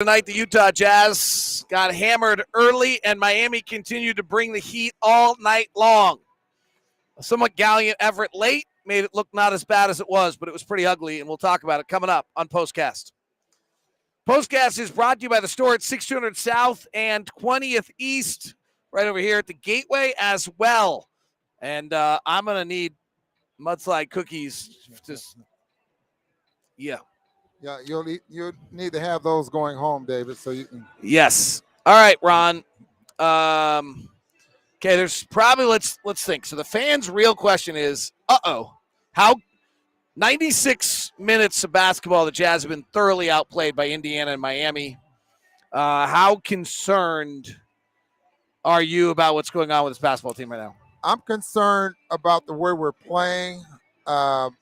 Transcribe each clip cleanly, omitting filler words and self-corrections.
Tonight, the Utah Jazz got hammered early, and Miami continued to bring the heat all night long. A somewhat galliant effort late made it look not as bad as it was, but it was pretty ugly, and we'll talk about it coming up on POSTCAST. POSTCAST is brought to you by the store at 6200 South and 20th East, right over here at the Gateway as well. And I'm going to need mudslide cookies. Yeah, you need to have those going home, David, so you can. Yes. All right, Ron. Okay, there's probably let's think. So the fans' real question is, how 96 minutes of basketball, the Jazz have been thoroughly outplayed by Indiana and Miami. How concerned are you about what's going on with this basketball team right now? I'm concerned about the way we're playing. I'm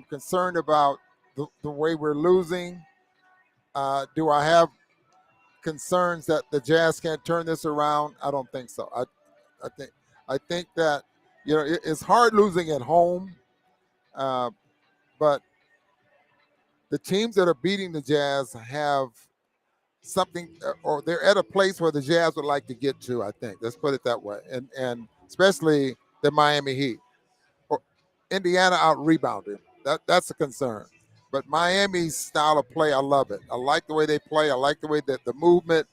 concerned about the way we're losing. Do I have concerns that the Jazz can't turn this around? I don't think so. I think that it's hard losing at home, but the teams that are beating the Jazz have something, or they're at a place where the Jazz would like to get to. I think, let's put it that way, and especially the Miami Heat. Or Indiana out rebounded. That's a concern. But Miami's style of play, I love it. I like the way they play. I like the way that the movement.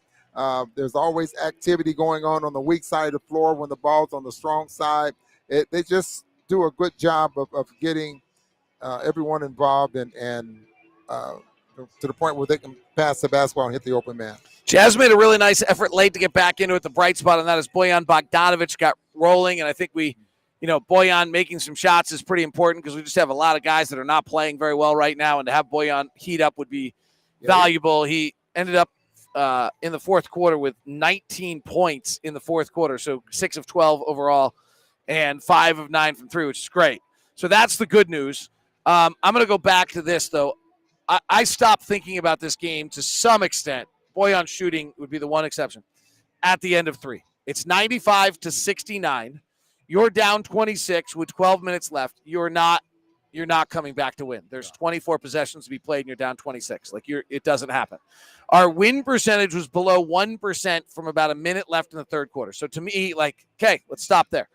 There's always activity going on the weak side of the floor when the ball's on the strong side. They just do a good job of getting everyone involved and to the point where they can pass the basketball and hit the open man. Jazz made a really nice effort late to get back into it. The bright spot on that is Bojan Bogdanovic got rolling, and I think Bojan making some shots is pretty important because we just have a lot of guys that are not playing very well right now, and to have Bojan heat up would be valuable. He ended up in the fourth quarter with 19 points in the fourth quarter, so 6 of 12 overall and 5 of 9 from 3, which is great. So that's the good news. I'm going to go back to this, though. I stopped thinking about this game to some extent. Bojan shooting would be the one exception at the end of 3. It's 95-69. You're down 26 with 12 minutes left. You're not coming back to win. There's 24 possessions to be played, and you're down 26. It doesn't happen. Our win percentage was below 1% from about a minute left in the third quarter. So to me, okay, let's stop there.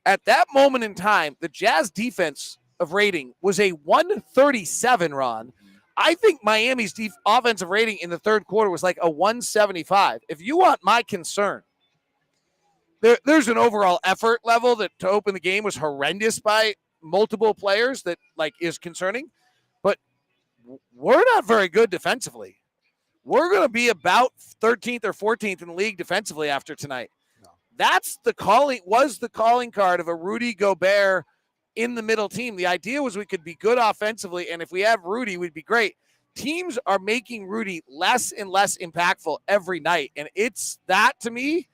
At that moment in time, the Jazz defense of rating was a 137, Ron. I think Miami's offensive rating in the third quarter was like a 175. If you want my concern, there's an overall effort level that to open the game was horrendous by multiple players that is concerning, but we're not very good defensively. We're going to be about 13th or 14th in the league defensively after tonight. No. That's the calling card of a Rudy Gobert in the middle team. The idea was we could be good offensively, and if we have Rudy, we'd be great. Teams are making Rudy less and less impactful every night, and that to me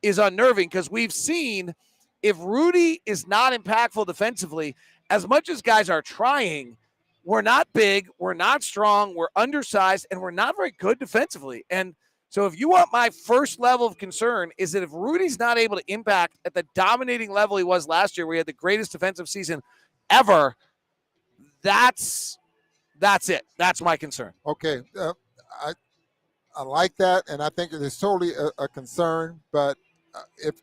is unnerving because we've seen if Rudy is not impactful defensively, as much as guys are trying, we're not big, we're not strong, we're undersized, and we're not very good defensively. And so if you want my first level of concern is that if Rudy's not able to impact at the dominating level he was last year, where he had the greatest defensive season ever, that's it. That's my concern. Okay. I like that, and I think it is totally a concern, but if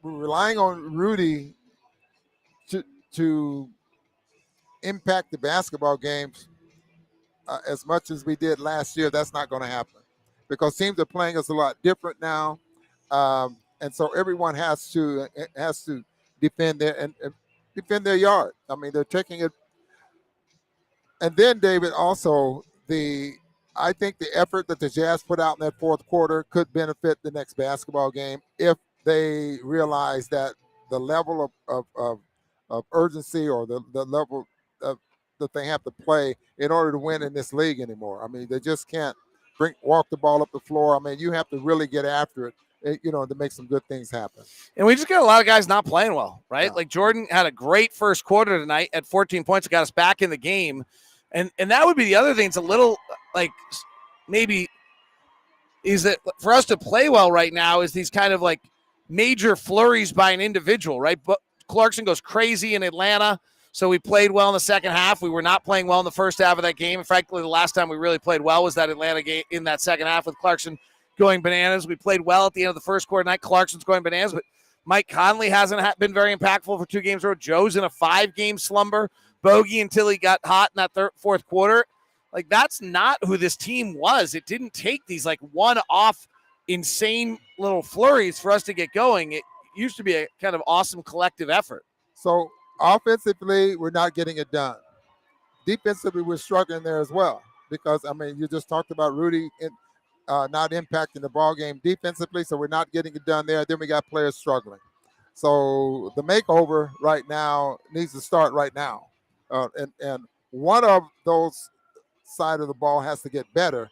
we're relying on Rudy to impact the basketball games as much as we did last year, that's not going to happen because teams are playing us a lot different now, and so everyone has to defend their yard. I mean, they're taking it, and then David also I think the effort that the Jazz put out in that fourth quarter could benefit the next basketball game if they realize that the level of urgency or the level that they have to play in order to win in this league anymore. I mean, they just can't walk the ball up the floor. I mean, you have to really get after it, to make some good things happen. And we just got a lot of guys not playing well, right? Yeah. Like Jordan had a great first quarter tonight at 14 points. It got us back in the game. And that would be the other thing. It's a little maybe is that for us to play well right now is these kind of major flurries by an individual, right? But Clarkson goes crazy in Atlanta. So we played well in the second half. We were not playing well in the first half of that game. And frankly, the last time we really played well was that Atlanta game in that second half with Clarkson going bananas. We played well at the end of the first quarter night. Clarkson's going bananas, but Mike Conley hasn't been very impactful for 2 games in a row. Joe's in a 5-game slumber. Bogey until he got hot in that fourth quarter. Like, that's not who this team was. It didn't take these like one-off insane little flurries for us to get going. It used to be a kind of awesome collective effort. So offensively, we're not getting it done. Defensively, we're struggling there as well because, I mean, you just talked about Rudy not impacting the ball game defensively, so we're not getting it done there. Then we got players struggling. So the makeover right now needs to start right now. And one of those side of the ball has to get better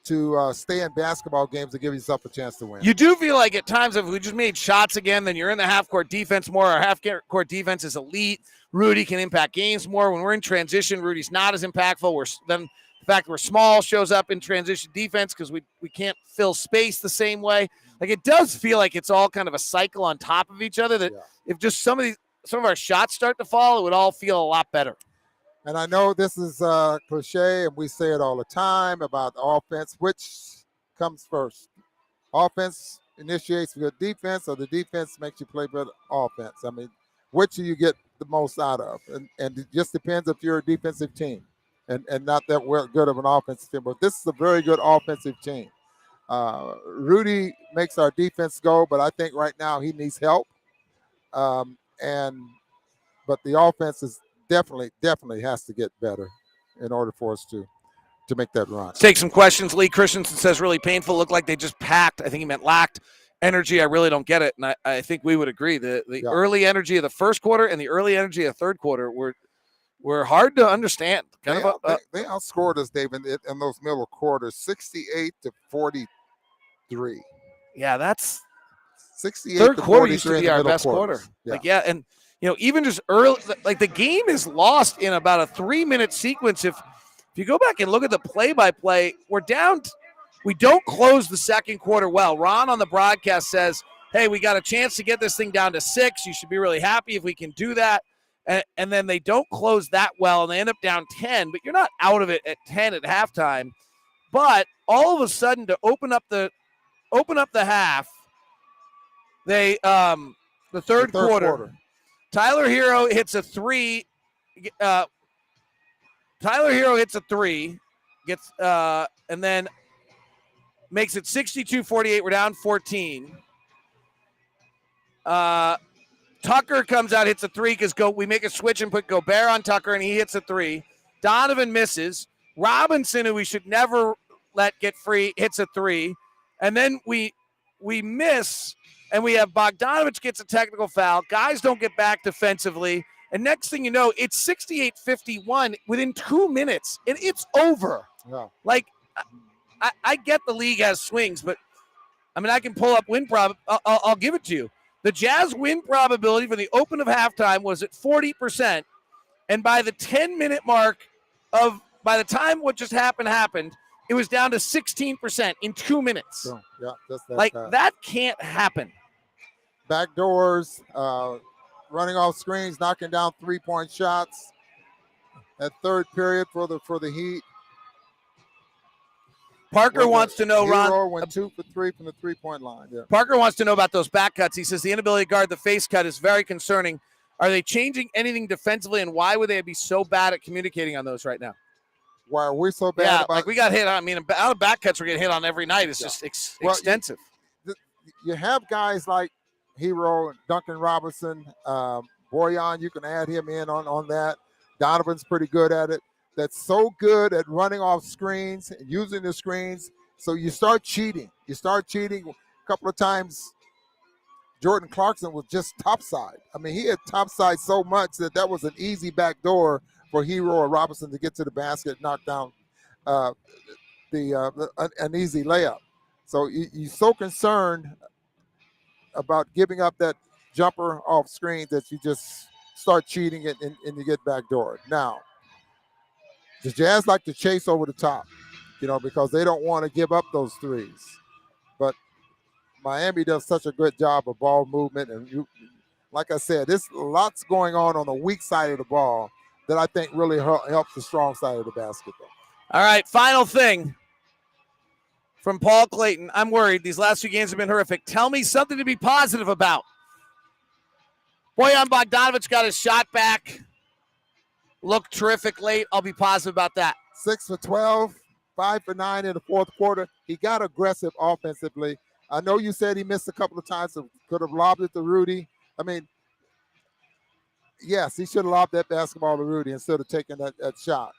to stay in basketball games and give yourself a chance to win. You do feel like at times if we just made shots again, then you're in the half-court defense more. Our half-court defense is elite. Rudy can impact games more. When we're in transition, Rudy's not as impactful. Then the fact we're small shows up in transition defense because we can't fill space the same way. Like, it does feel like it's all kind of a cycle on top of each other that if just some of our shots start to fall, it would all feel a lot better. And I know this is cliche, and we say it all the time about the offense. Which comes first? Offense initiates good defense, or the defense makes you play good offense? I mean, which do you get the most out of? And it just depends if you're a defensive team and not that good of an offensive team. But this is a very good offensive team. Rudy makes our defense go, but I think right now he needs help. But the offense is definitely has to get better in order for us to make that run. Let's take some questions. Lee Christensen says really painful. Looked like they just packed. I think he meant lacked energy. I really don't get it. And I think we would agree. The early energy of the first quarter and the early energy of the third quarter were hard to understand. They outscored us, David, in those middle quarters, 68-43. Yeah, that's 68. Third quarter used to be our best quarter. Yeah. And even just early, like the game is lost in about a 3-minute sequence. If you go back and look at the play-by-play, we're down. We don't close the second quarter well. Ron on the broadcast says, hey, we got a chance to get this thing down to 6. You should be really happy if we can do that. And then they don't close that well, and they end up down 10. But you're not out of it at 10 at halftime. But all of a sudden, to open up the half, they the third quarter. Tyler Hero hits a 3. Tyler Hero hits a 3, and then makes it 62-48. We're down 14. Tucker comes out, hits a 3 because we make a switch and put Gobert on Tucker, and he hits a 3. Donovan misses. Robinson, who we should never let get free, hits a 3. And then we miss, and we have Bogdanovich gets a technical foul. Guys don't get back defensively. And next thing you know, it's 68-51 within 2 minutes, and it's over. Yeah. Like, I get the league has swings, but, I mean, I can pull up win I'll give it to you. The Jazz win probability for the open of halftime was at 40%, and by the 10-minute mark by the time what just happened, it was down to 16% in 2 minutes. So, yeah, just that like, fast. that can't happen. Back doors, running off screens, knocking down 3-point shots. That third period for the Heat. Parker wants to know, Hero Ron. went 2 for 3 from the 3-point line. Yeah. Parker wants to know about those back cuts. He says the inability to guard the face cut is very concerning. Are they changing anything defensively, and why would they be so bad at communicating on those right now? Why are we so bad? Yeah, like we got hit on. I mean, out of back cuts, we're getting hit on every night. It's just extensive. You have guys like Hero, Duncan Robinson, Boyan. You can add him in on that. Donovan's pretty good at it. That's so good at running off screens and using the screens. So you start cheating. A couple of times. Jordan Clarkson was just topside. I mean, he had topside so much that was an easy back door for Hero or Robinson to get to the basket, knock down an easy layup. So you're so concerned about giving up that jumper off screen that you just start cheating and you get backdoored. Now, the Jazz like to chase over the top, because they don't want to give up those threes. But Miami does such a good job of ball movement, and like I said, there's lots going on the weak side of the ball that I think really helps the strong side of the basketball. All right, final thing from Paul Clayton. I'm worried. These last 2 games have been horrific. Tell me something to be positive about. Bojan Bogdanovic got his shot back. Looked terrific late. I'll be positive about that. 6 for 12, 5 for 9 in the fourth quarter. He got aggressive offensively. I know you said he missed a couple of times, so could have lobbed it to Rudy. I mean, yes, he should have lobbed that basketball to Rudy instead of taking that shot.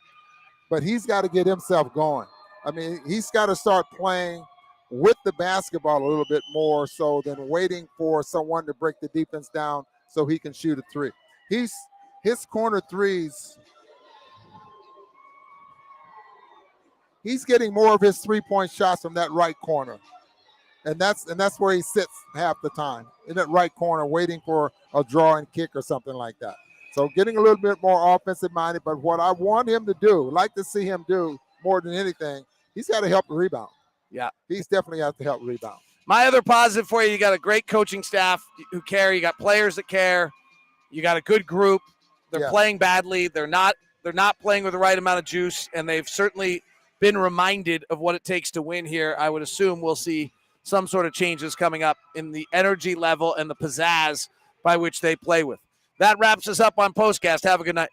But he's got to get himself going. I mean, he's got to start playing with the basketball a little bit more so than waiting for someone to break the defense down so he can shoot a three. His corner threes, he's getting more of his three-point shots from that right corner. And that's where he sits half the time, in that right corner, waiting for a draw and kick or something like that. So getting a little bit more offensive-minded, but what I want him to do, like to see him do more than anything, he's got to help the rebound. Yeah. He's definitely got to help rebound. My other positive for you got a great coaching staff who care. You got players that care. You got a good group. They're playing badly. They're not playing with the right amount of juice, and they've certainly been reminded of what it takes to win here. I would assume we'll see some sort of changes coming up in the energy level and the pizzazz by which they play with. That wraps us up on Postcast. Have a good night.